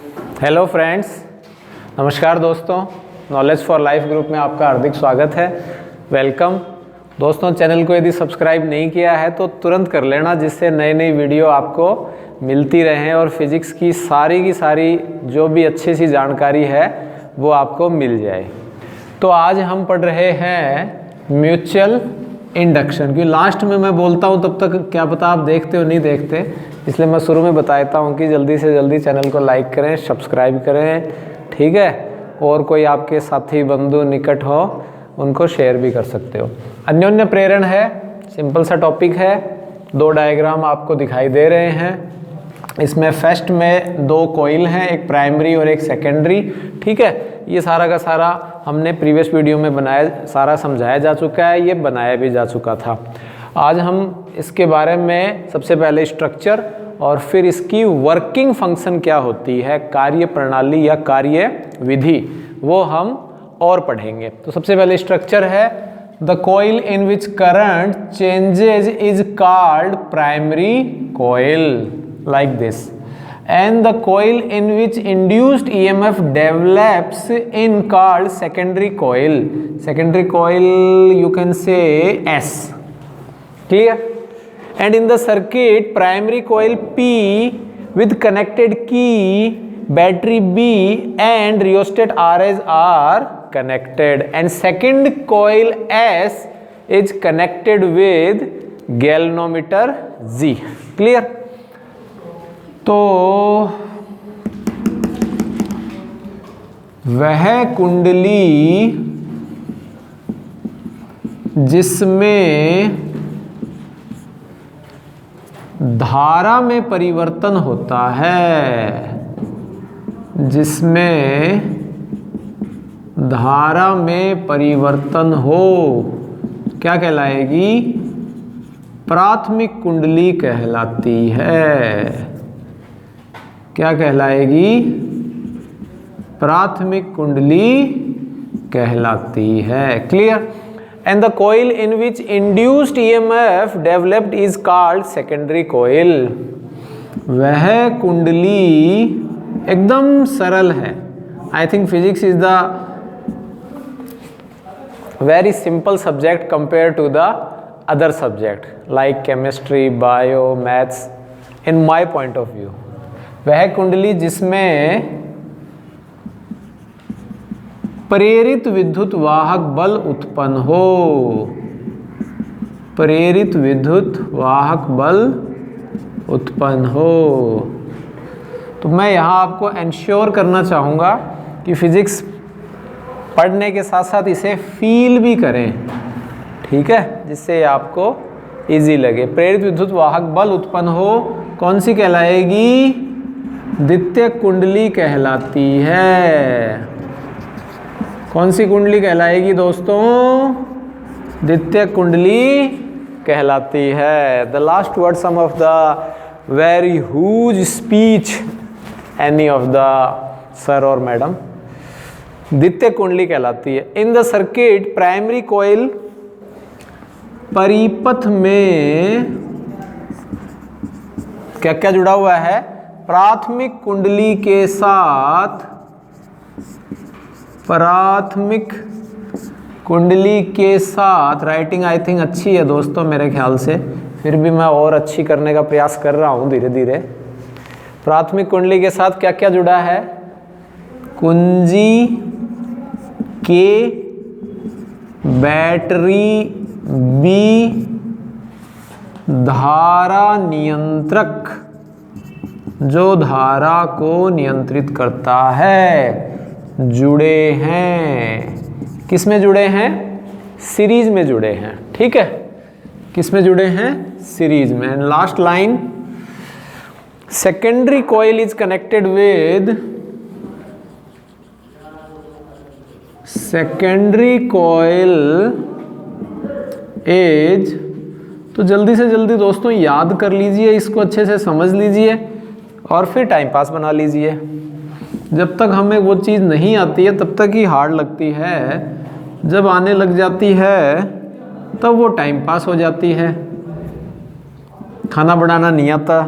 Hello friends, नमस्कार दोस्तों। Knowledge for life group में आपका हार्दिक स्वागत है। वेलकम दोस्तों। चैनल को यदि सब्सक्राइब नहीं किया है तो तुरंत कर लेना, जिससे नई नई वीडियो आपको मिलती रहें और फिजिक्स की सारी जो भी अच्छी सी जानकारी है वो आपको मिल जाए। तो आज हम पढ़ रहे हैं म्यूचुअल इंडक्शन। क्योंकि लास्ट में मैं बोलता हूँ तब तक क्या पता आप देखते हो नहीं देखते, इसलिए मैं शुरू में बताता हूँ कि जल्दी से जल्दी चैनल को लाइक करें, सब्सक्राइब करें, ठीक है। और कोई आपके साथी बंधु निकट हो उनको शेयर भी कर सकते हो। अन्योन्य प्रेरण है, सिंपल सा टॉपिक है। दो डायग्राम आपको दिखाई दे रहे हैं। इसमें फर्स्ट में दो कॉइल हैं, एक प्राइमरी और एक सेकेंडरी, ठीक है। ये सारा का सारा हमने प्रीवियस वीडियो में बनाया, सारा समझाया जा चुका है, ये बनाया भी जा चुका था। आज हम इसके बारे में सबसे पहले स्ट्रक्चर और फिर इसकी वर्किंग फंक्शन क्या होती है, कार्य प्रणाली या कार्य विधि, वो हम और पढ़ेंगे। तो सबसे पहले स्ट्रक्चर है, the coil in which current changes is called primary coil, like this, and the coil in which induced EMF develops in called secondary coil. Secondary coil you can say S. Clear? And in the circuit, primary coil P with connected key, battery B and rheostat RS are connected, and second coil S is connected with galvanometer G. Clear? तो वह कुंडली जिसमें धारा में परिवर्तन होता है, जिसमें धारा में परिवर्तन हो, क्या कहलाएगी? प्राथमिक कुंडली कहलाती है। क्या कहलाएगी? प्राथमिक कुंडली कहलाती है। Clear? And the coil in which induced EMF developed is called secondary coil. वह कुंडली एकदम सरल है। I think physics is the very simple subject compare to the other subject like chemistry, bio, maths, in my point of view. वह कुंडली जिसमें प्रेरित विद्युत वाहक बल उत्पन्न हो, प्रेरित विद्युत वाहक बल उत्पन्न हो। तो मैं यहाँ आपको एंश्योर करना चाहूँगा कि फिजिक्स पढ़ने के साथ साथ इसे फील भी करें, ठीक है, जिससे आपको इजी लगे। प्रेरित विद्युत वाहक बल उत्पन्न हो, कौन सी कहलाएगी? द्वितीय कुंडली कहलाती है। कौन सी कुंडली कहलाएगी दोस्तों? द्वितीय कुंडली कहलाती है। The last word sum of the very huge speech any of the sir और मैडम, द्वितीय कुंडली कहलाती है। In the circuit primary coil, परिपथ में क्या क्या जुड़ा हुआ है? प्राथमिक कुंडली के साथ, प्राथमिक कुंडली के साथ, राइटिंग आई थिंक अच्छी है दोस्तों मेरे ख्याल से, फिर भी मैं और अच्छी करने का प्रयास कर रहा हूँ धीरे धीरे। प्राथमिक कुंडली के साथ क्या क्या जुड़ा है? कुंजी के, बैटरी बी, धारा नियंत्रक जो धारा को नियंत्रित करता है, जुड़े हैं। किस में जुड़े हैं? सीरीज में जुड़े हैं, ठीक है। किस में जुड़े हैं? सीरीज में। Last line, secondary coil is connected with, secondary coil is, तो जल्दी से जल्दी दोस्तों याद कर लीजिए, इसको अच्छे से समझ लीजिए और फिर टाइम पास बना लीजिए। जब तक हमें वो चीज़ नहीं आती है तब तक ही हार्ड लगती है, जब आने लग जाती है तब वो टाइम पास हो जाती है। खाना बनाना नहीं आता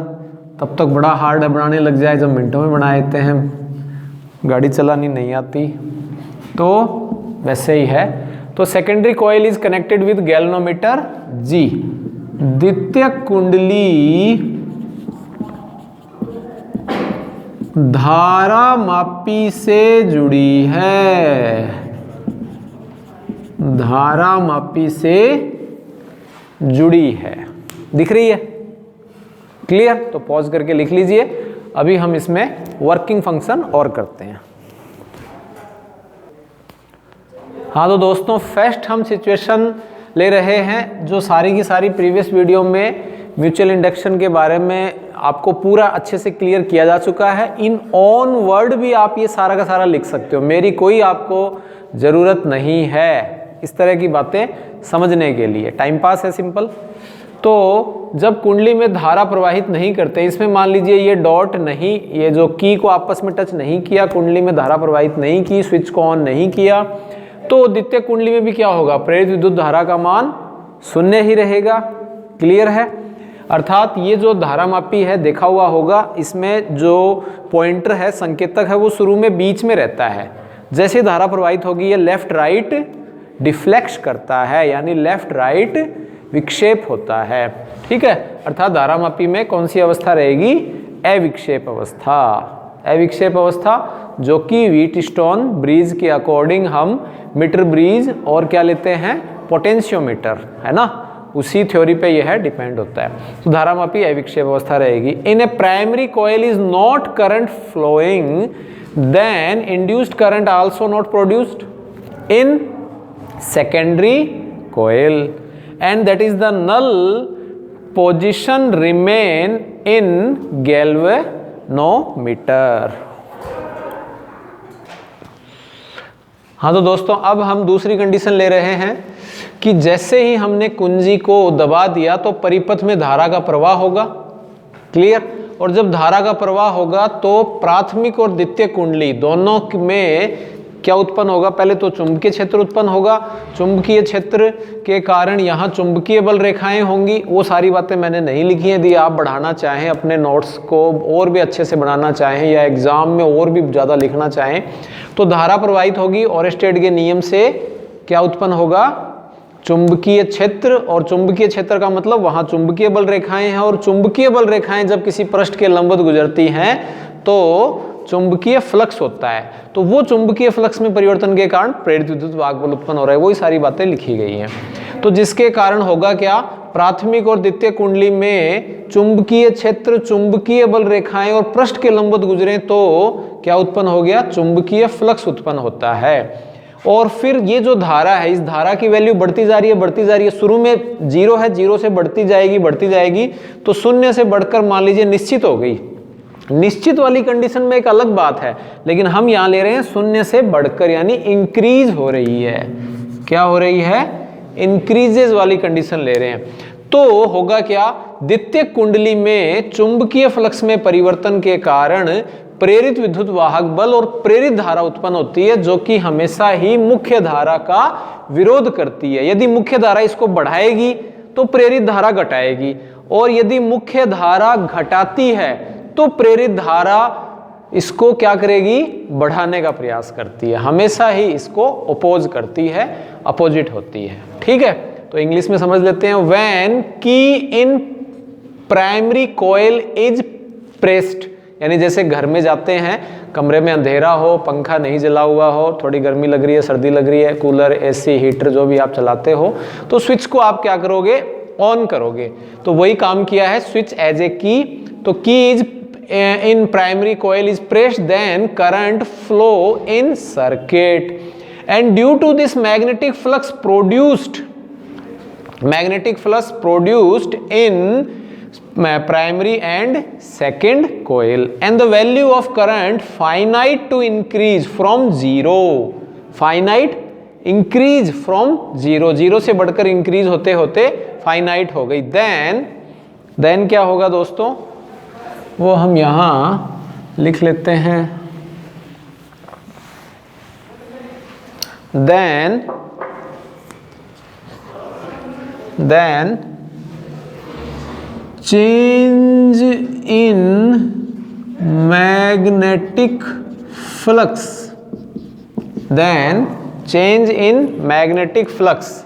तब तक बड़ा हार्ड है, बनाने लग जाए जब मिनटों में बना देते हैं। गाड़ी चलानी नहीं आती तो वैसे ही है। तो secondary coil is connected with galvanometer जी। द्वितीयक कुंडली धारा मापी से जुड़ी है, धारा मापी से जुड़ी है। दिख रही है? क्लियर? तो पॉज करके लिख लीजिए। अभी हम इसमें वर्किंग फंक्शन और करते हैं। हाँ तो दोस्तों, फर्स्ट हम सिचुएशन ले रहे हैं जो सारी की सारी प्रीवियस वीडियो में म्यूचुअल इंडक्शन के बारे में आपको पूरा अच्छे से क्लियर किया जा चुका है। इन ऑन वर्ड भी आप ये सारा का सारा लिख सकते हो, मेरी कोई आपको ज़रूरत नहीं है इस तरह की बातें समझने के लिए। टाइम पास है सिंपल। तो जब कुंडली में धारा प्रवाहित नहीं करते, इसमें मान लीजिए ये डॉट नहीं, ये जो की को आपस में टच नहीं किया, कुंडली में धारा प्रवाहित नहीं की, स्विच को ऑन नहीं किया, तो द्वितीय कुंडली में भी क्या होगा? प्रेरित विद्युत धारा का मान शून्य ही रहेगा। क्लियर है? अर्थात ये जो धारा मापी है देखा हुआ होगा, इसमें जो पॉइंटर है, संकेतक है, वो शुरू में बीच में रहता है। जैसे धारा प्रवाहित होगी ये लेफ्ट राइट डिफ्लेक्ट करता है, यानी लेफ्ट राइट विक्षेप होता है। ठीक है? अर्थात धारा मापी में कौन सी अवस्था रहेगी? अविक्षेप अवस्था। अविक्षेप अवस्था जो कि व्हीटस्टोन ब्रिज के अकॉर्डिंग हम मीटर ब्रिज और क्या लेते हैं? पोटेंशियोमीटर, है ना? उसी थ्योरी पे यह डिपेंड होता है। तो धारा मापी अविक्षेप अवस्था रहेगी। In a primary coil is not current flowing, then induced current also not produced in secondary coil, and that is the null position remain in galvanometer। हाँ तो दोस्तों, अब हम दूसरी कंडीशन ले रहे हैं कि जैसे ही हमने कुंजी को दबा दिया तो परिपथ में धारा का प्रवाह होगा। क्लियर? और जब धारा का प्रवाह होगा तो प्राथमिक और द्वितीय कुंडली दोनों में क्या उत्पन्न होगा? पहले तो चुंबकीय क्षेत्र उत्पन्न होगा। चुंबकीय क्षेत्र के कारण यहाँ चुंबकीय बल रेखाएं होंगी। वो सारी बातें मैंने नहीं लिखी हैं। यदि आप बढ़ाना चाहें, अपने नोट्स को और भी अच्छे से बनाना चाहें या एग्जाम में और भी ज़्यादा लिखना चाहें, तो धारा प्रवाहित होगी। ओरेस्टेड के नियम से क्या उत्पन्न होगा? चुंबकीय क्षेत्र। और चुंबकीय क्षेत्र का मतलब वहाँ चुंबकीय बल रेखाएं हैं, और चुंबकीय बल रेखाएं जब किसी पृष्ठ के लंबवत गुजरती हैं तो चुंबकीय फ्लक्स होता है। तो वो चुंबकीय फ्लक्स में परिवर्तन के कारण प्रेरित विद्युत वाहक बल उत्पन्न हो रहा है। वही सारी बातें लिखी गई हैं। तो जिसके कारण होगा क्या? प्राथमिक और द्वितीय कुंडली में चुंबकीय क्षेत्र, चुंबकीय बल रेखाएं और पृष्ठ के लंबवत गुजरे तो क्या उत्पन्न हो गया? चुंबकीय फ्लक्स उत्पन्न होता है। और फिर ये जो धारा है, इस धारा की वैल्यू बढ़ती जा रही है, बढ़ती जा रही है। शुरू में 0 है, 0 से बढ़ती जाएगी, बढ़ती जाएगी, तो शून्य से बढ़कर मान लीजिए निश्चित हो गई। निश्चित वाली कंडीशन में एक अलग बात है, लेकिन हम यहां ले रहे हैं शून्य से बढ़कर, यानी इंक्रीज हो रही है। क्या हो रही है? इंक्रीजेज वाली कंडीशन ले रहे हैं। तो होगा क्या? द्वितीय कुंडली में चुंबकीय फ्लक्स में परिवर्तन के कारण प्रेरित विद्युत वाहक बल और प्रेरित धारा उत्पन्न होती है, जो कि हमेशा ही मुख्य धारा का विरोध करती है। यदि मुख्य धारा इसको बढ़ाएगी तो प्रेरित धारा घटाएगी, और यदि मुख्य धारा घटाती है तो प्रेरित धारा इसको क्या करेगी? बढ़ाने का प्रयास करती है। हमेशा ही इसको अपोज करती है, अपोजिट होती है। ठीक है? तो इंग्लिश में समझ लेते हैं। व्हेन की in primary coil is pressed, यानी जैसे घर में जाते हैं, कमरे में अंधेरा हो, पंखा नहीं जला हुआ हो, थोड़ी गर्मी लग रही है, सर्दी लग रही है, कूलर, एसी, हीटर जो भी आप चलाते हो, तो स्विच को आप क्या करोगे? ऑन करोगे। तो वही काम किया है स्विच एज ए की। तो की is in primary coil is pressed, then current flow in circuit, and due to this magnetic flux produced in primary and second coil, and the value of current finite to increase from 0, finite increase from 0, 0 से बढ़कर increase होते होते finite हो गई। then क्या होगा दोस्तों? वो हम यहाँ लिख लेते हैं। then change in magnetic flux, then change in magnetic flux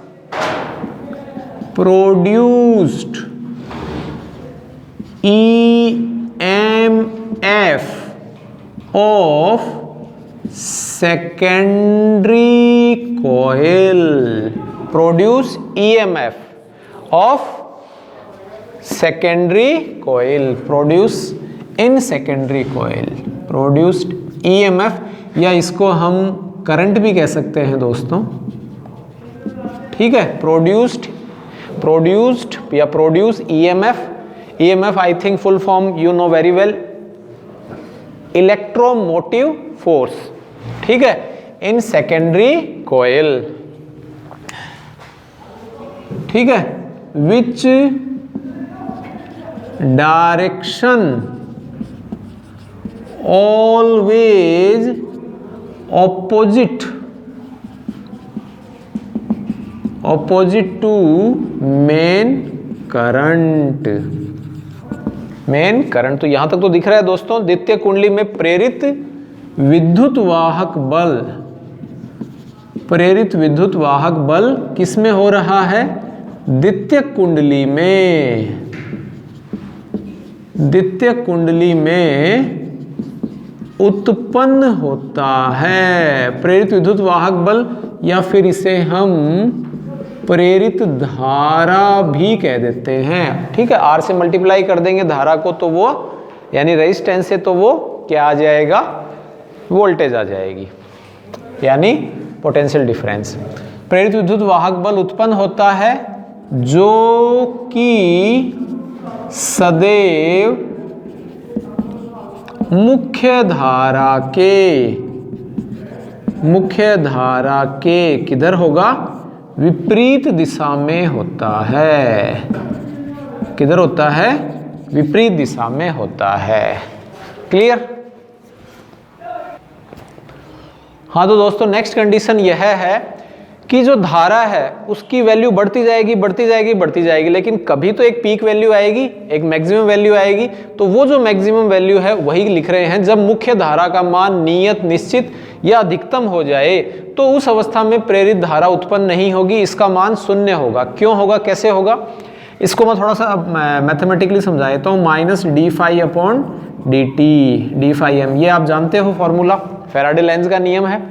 produced EMF of secondary coil, produce EMF of secondary coil, produce in secondary coil, produced EMF, या इसको हम करंट भी कह सकते हैं दोस्तों, ठीक है। प्रोड्यूस्ड या produce EMF I think full form you know very well, electromotive force, ठीक है, इन सेकेंडरी कोयल, ठीक है। Which direction always opposite to main current. तो यहां तक तो दिख रहा है दोस्तों। द्वितीय कुंडली में प्रेरित विद्युत वाहक बल किस में हो रहा है? द्वितीय कुंडली में उत्पन्न होता है प्रेरित विद्युत वाहक बल, या फिर इसे हम प्रेरित धारा भी कह देते हैं, ठीक है। R से मल्टीप्लाई कर देंगे धारा को तो वो यानी रेजिस्टेंस से, तो वो क्या आ जाएगा? वोल्टेज आ जाएगी, यानी पोटेंशियल डिफरेंस। प्रेरित विद्युत वाहक बल उत्पन्न होता है जो कि सदैव मुख्य धारा के किधर होगा? विपरीत दिशा में होता है। किधर होता है? विपरीत दिशा में होता है। क्लियर? हाँ, तो दोस्तों नेक्स्ट कंडीशन यह है कि जो धारा है उसकी वैल्यू बढ़ती जाएगी, लेकिन कभी तो एक पीक वैल्यू आएगी, एक मैक्सिमम वैल्यू आएगी। तो वो जो मैक्सिमम वैल्यू है वही लिख रहे हैं। जब मुख्य धारा का मान नियत, निश्चित या अधिकतम हो जाए तो उस अवस्था में प्रेरित धारा उत्पन्न नहीं होगी, इसका मान शून्य होगा। क्यों होगा, कैसे होगा, इसको मैं थोड़ा सा मैथमेटिकली समझा देता हूँ। माइनस d∅/dt, d∅m, ये आप जानते हो फॉर्मूला, फैराडे लेंज का नियम है।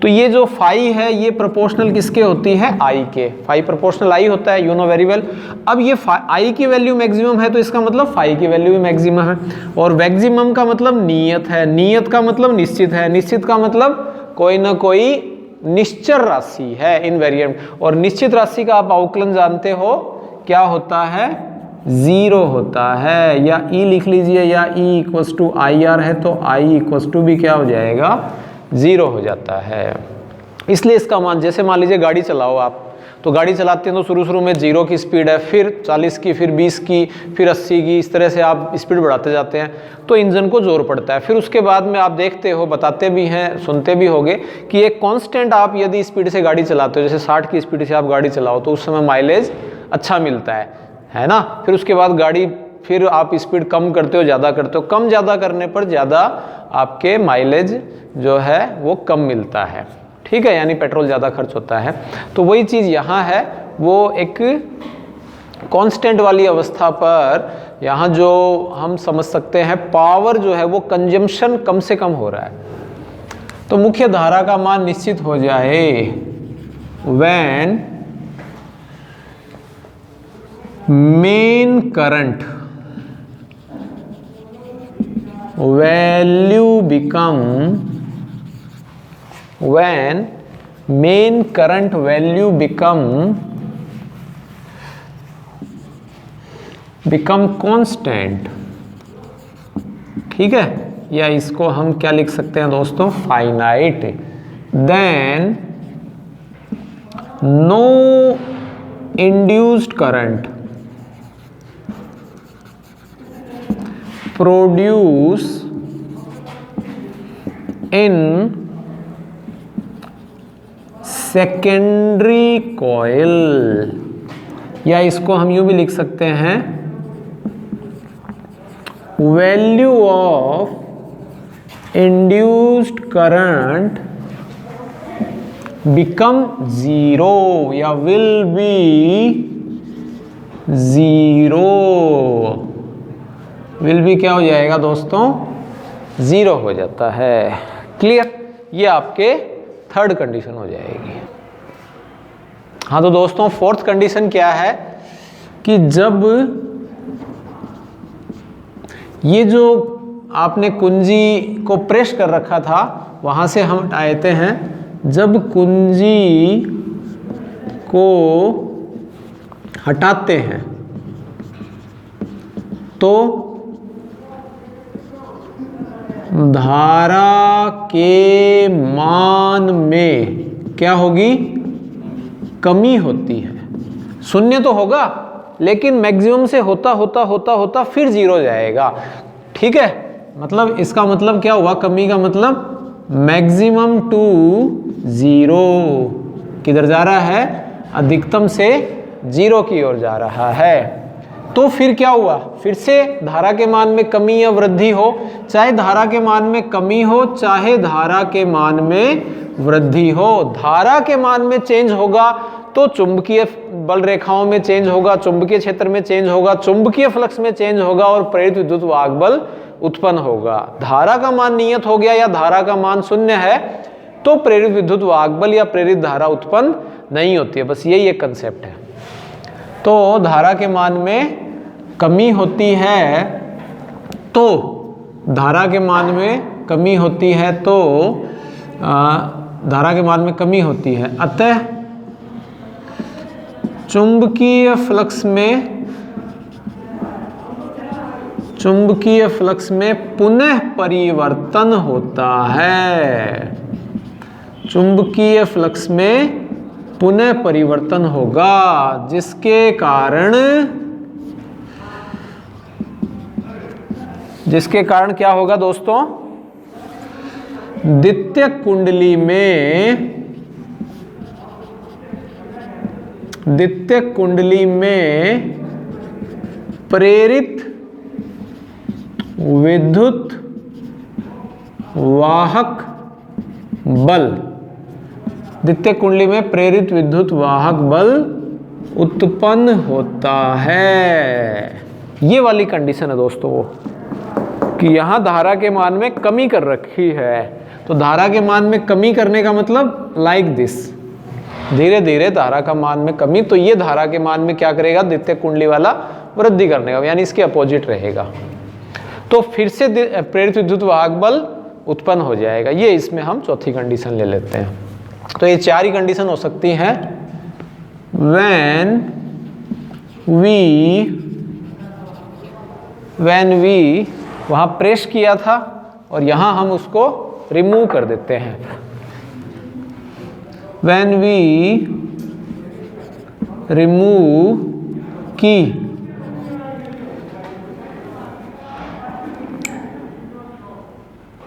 तो ये जो फाई है ये प्रोपोर्शनल किसके होती है? आई के। फाई प्रोपोर्शनल आई होता है, यू नो वेरी वेल। अब ये आई की वैल्यू मैक्सिमम है तो इसका मतलब फाई की वैल्यू भी मैक्सिमम है, और मैक्सिमम का मतलब नियत है, नियत का मतलब निश्चित है, निश्चित का मतलब कोई ना कोई निश्चर राशि है, इनवेरिएंट। और निश्चित राशि का आप अवकलन जानते हो, क्या होता है? जीरो होता है, या ई लिख लीजिए, या E equals to I R है तो आई इक्वल्स टू भी क्या हो जाएगा? जीरो हो जाता है। इसलिए इसका मान, जैसे मान लीजिए गाड़ी चलाओ आप, तो गाड़ी चलाते हैं तो शुरू में 0 की स्पीड है, फिर 40 की, फिर 20 की, फिर 80 की, इस तरह से आप स्पीड बढ़ाते जाते हैं तो इंजन को जोर पड़ता है। फिर उसके बाद में आप देखते हो, बताते भी हैं, सुनते भी होगे कि एक कांस्टेंट आप यदि स्पीड से गाड़ी चलाते हो, जैसे 60 की स्पीड से आप गाड़ी चलाओ तो उस समय माइलेज अच्छा मिलता है ना। फिर उसके बाद गाड़ी, फिर आप स्पीड कम करते हो, ज़्यादा करते हो, कम ज़्यादा करने पर ज़्यादा आपके माइलेज जो है वो कम मिलता है, ठीक है, यानी पेट्रोल ज़्यादा खर्च होता है। तो वही चीज़ यहाँ है, वो एक कांस्टेंट वाली अवस्था पर यहाँ जो हम समझ सकते हैं पावर जो है वो कंजम्पशन कम से कम हो रहा है। तो मुख्य धारा का मान निश्चित हो जाए when main current value become, when main current value become constant, ठीक है, या इसको हम क्या लिख सकते हैं दोस्तों? Finite. Then no induced current produce in secondary coil, या इसको हम यूं भी लिख सकते हैं, value of induced current become zero या will be zero. Will be क्या हो जाएगा दोस्तों? जीरो हो जाता है। क्लियर? ये आपके थर्ड कंडीशन हो जाएगी। हाँ तो दोस्तों फोर्थ कंडीशन क्या है कि जब ये जो आपने कुंजी को प्रेस कर रखा था वहां से हम हटाते हैं, जब कुंजी को हटाते हैं तो धारा के मान में क्या होगी? कमी होती है। शून्य तो होगा लेकिन मैक्सिमम से होता होता होता होता फिर जीरो जाएगा। ठीक है, मतलब इसका मतलब क्या हुआ? कमी का मतलब मैक्सिमम टू जीरो। किधर जा रहा है? अधिकतम से जीरो की ओर जा रहा है। तो फिर क्या हुआ? फिर से धारा के मान में कमी या वृद्धि हो, चाहे धारा के मान में कमी हो चाहे धारा के मान में वृद्धि हो, धारा के मान में चेंज होगा तो चुंबकीय बल रेखाओं में चेंज होगा, चुंबकीय क्षेत्र में चेंज होगा, चुंबकीय फ्लक्स में चेंज होगा और प्रेरित विद्युत वाहक बल उत्पन्न होगा। धारा का मान नियत हो गया या धारा का मान शून्य है तो प्रेरित विद्युत वाहक बल या प्रेरित धारा उत्पन्न नहीं होती है। बस यही एक कंसेप्ट है। तो धारा के मान में कमी होती है तो धारा के मान में कमी होती है तो धारा के मान में कमी होती है, अतः चुंबकीय फ्लक्स में पुनः परिवर्तन होता है। चुंबकीय फ्लक्स में पुनः परिवर्तन होगा जिसके कारण क्या होगा दोस्तों? द्वितीयक कुंडली में प्रेरित विद्युत वाहक बल, द्वितीयक कुंडली में प्रेरित विद्युत वाहक बल उत्पन्न होता है। ये वाली कंडीशन है दोस्तों वो, कि यहां धारा के मान में कमी कर रखी है। तो धारा के मान में कमी करने का मतलब लाइक दिस, धीरे धीरे धारा का मान में कमी, तो ये धारा के मान में क्या करेगा? द्वितीयक कुंडली वाला वृद्धि करने का, यानी इसके अपोजिट रहेगा। तो फिर से प्रेरित विद्युत वाहक बल उत्पन्न हो जाएगा। ये इसमें हम चौथी कंडीशन ले लेते हैं। तो ये चार ही कंडीशन हो सकती हैं। when we वहां प्रेस किया था और यहां हम उसको रिमूव कर देते हैं। when we remove key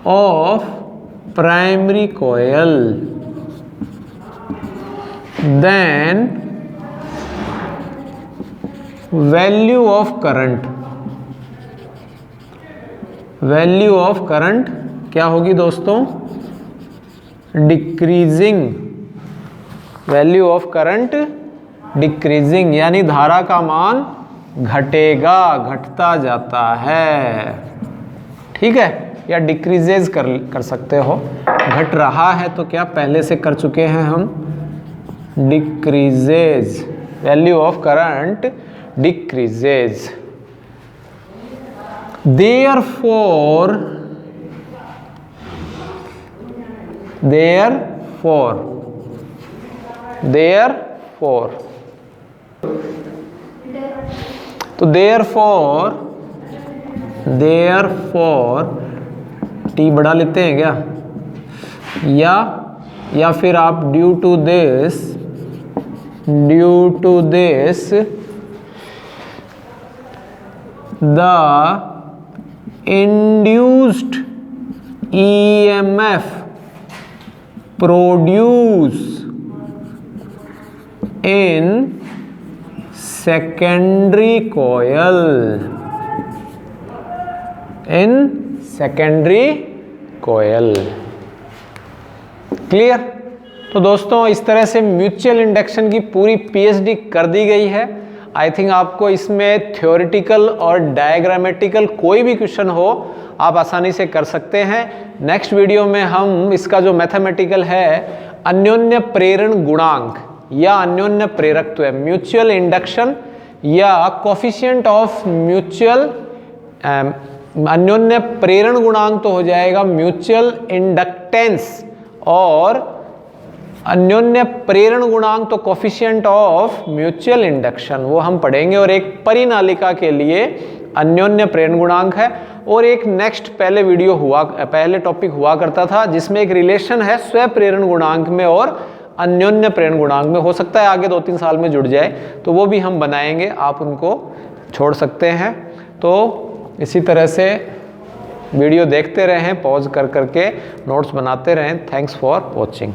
of primary coil, then value of current क्या होगी दोस्तों? Decreasing. Value of current decreasing, यानी धारा का मान घटेगा, घटता जाता है। ठीक है, या डिक्रीजेज कर सकते हो। घट रहा है तो क्या पहले से कर चुके हैं हम? Decreases, value of current decreases. Therefore तो therefore टी बढ़ा लेते हैं क्या? या फिर आप due to this the induced EMF produced in secondary coil. Clear? तो दोस्तों इस तरह से म्यूचुअल इंडक्शन की पूरी पीएचडी कर दी गई है। आई थिंक आपको इसमें थ्योरेटिकल और डायग्रामेटिकल कोई भी क्वेश्चन हो आप आसानी से कर सकते हैं। नेक्स्ट वीडियो में हम इसका जो मैथमेटिकल है अन्योन्य प्रेरण गुणांक या अन्योन्य प्रेरकत्व है, म्यूचुअल इंडक्शन या कोफिशिएंट ऑफ म्यूचुअल, अन्योन्य प्रेरण गुणांक तो हो जाएगा म्यूचुअल इंडक्टेंस और अन्योन्य प्रेरण गुणांक तो कोफिशिएंट ऑफ म्यूचुअल इंडक्शन, वो हम पढ़ेंगे। और एक परिनालिका के लिए अन्योन्य प्रेरण गुणांक है। और एक नेक्स्ट पहले टॉपिक हुआ करता था जिसमें एक रिलेशन है स्वप्रेरण गुणांक में और अन्योन्य प्रेरण गुणांक में। हो सकता है आगे 2-3 साल में जुड़ जाए, तो वो भी हम बनाएंगे, आप उनको छोड़ सकते हैं। तो इसी तरह से वीडियो देखते रहें, पॉज कर करके नोट्स बनाते रहें। Thanks for watching.